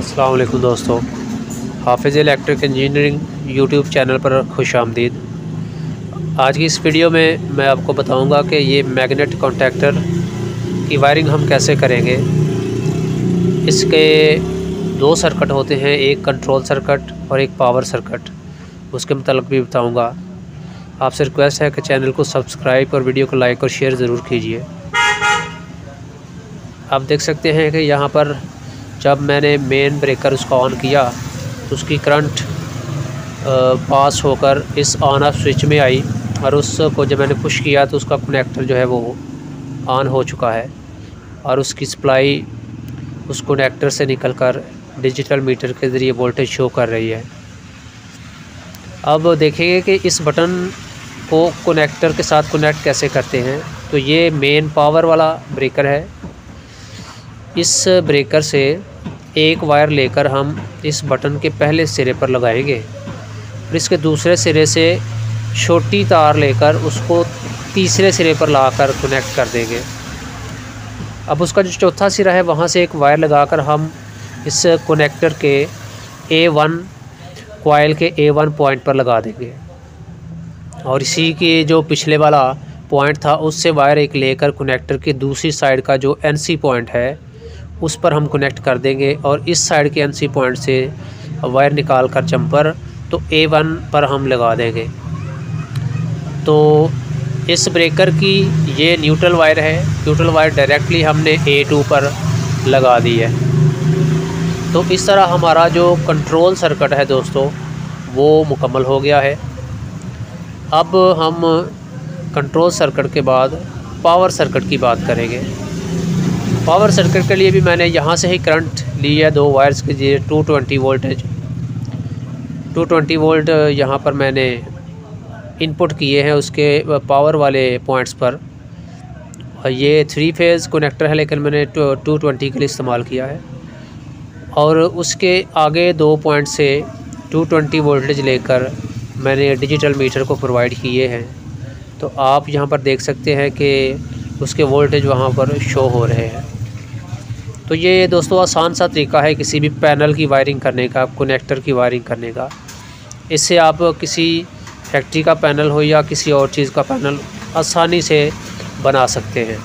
अस्सलाम वालेकुम दोस्तों, हाफिज़ इलेक्ट्रिक इंजीनियरिंग यूट्यूब चैनल पर खुश आमदीद। आज की इस वीडियो में मैं आपको बताऊंगा कि ये मैग्नेट कॉन्टैक्टर की वायरिंग हम कैसे करेंगे। इसके दो सर्किट होते हैं, एक कंट्रोल सर्किट और एक पावर सर्किट, उसके मतलब भी बताऊंगा। आपसे रिक्वेस्ट है कि चैनल को सब्सक्राइब और वीडियो को लाइक और शेयर ज़रूर कीजिए। आप देख सकते हैं कि यहाँ पर जब मैंने मेन ब्रेकर उसका ऑन किया तो उसकी करंट पास होकर इस ऑन ऑफ स्विच में आई और उसको जब मैंने पुश किया तो उसका कनेक्टर जो है वो ऑन हो चुका है और उसकी सप्लाई उस कनेक्टर से निकलकर डिजिटल मीटर के ज़रिए वोल्टेज शो कर रही है। अब देखेंगे कि इस बटन को कनेक्टर के साथ कनेक्ट कैसे करते हैं। तो ये मेन पावर वाला ब्रेकर है। इस ब्रेकर से एक वायर लेकर हम इस बटन के पहले सिरे पर लगाएंगे और इसके दूसरे सिरे से छोटी तार लेकर उसको तीसरे सिरे पर लगाकर कनेक्ट कर देंगे। अब उसका जो चौथा सिरा है वहाँ से एक वायर लगाकर हम इस कनेक्टर के A1 कॉइल के A1 पॉइंट पर लगा देंगे और इसी के जो पिछले वाला पॉइंट था उससे वायर एक लेकर कनेक्टर की दूसरी साइड का जो NC पॉइंट है उस पर हम कनेक्ट कर देंगे और इस साइड के NC पॉइंट से वायर निकाल कर जंपर तो A1 पर हम लगा देंगे। तो इस ब्रेकर की ये न्यूट्रल वायर है। न्यूट्रल वायर डायरेक्टली हमने A2 पर लगा दी है। तो इस तरह हमारा जो कंट्रोल सर्किट है दोस्तों वो मुकम्मल हो गया है। अब हम कंट्रोल सर्किट के बाद पावर सर्किट की बात करेंगे। पावर सर्किट के लिए भी मैंने यहाँ से ही करंट ली है, दो वायर्स के लिए 220 वोल्टेज 220 वोल्ट यहाँ पर मैंने इनपुट किए हैं उसके पावर वाले पॉइंट्स पर। ये 3 फेज़ कनेक्टर है लेकिन मैंने 220 के लिए इस्तेमाल किया है और उसके आगे 2 पॉइंट से 220 वोल्टेज लेकर मैंने डिजिटल मीटर को प्रोवाइड किए हैं। तो आप यहाँ पर देख सकते हैं कि उसके वोल्टेज वहाँ पर शो हो रहे हैं। तो ये दोस्तों आसान सा तरीका है किसी भी पैनल की वायरिंग करने का, कनेक्टर की वायरिंग करने का। इससे आप किसी फैक्ट्री का पैनल हो या किसी और चीज़ का पैनल आसानी से बना सकते हैं।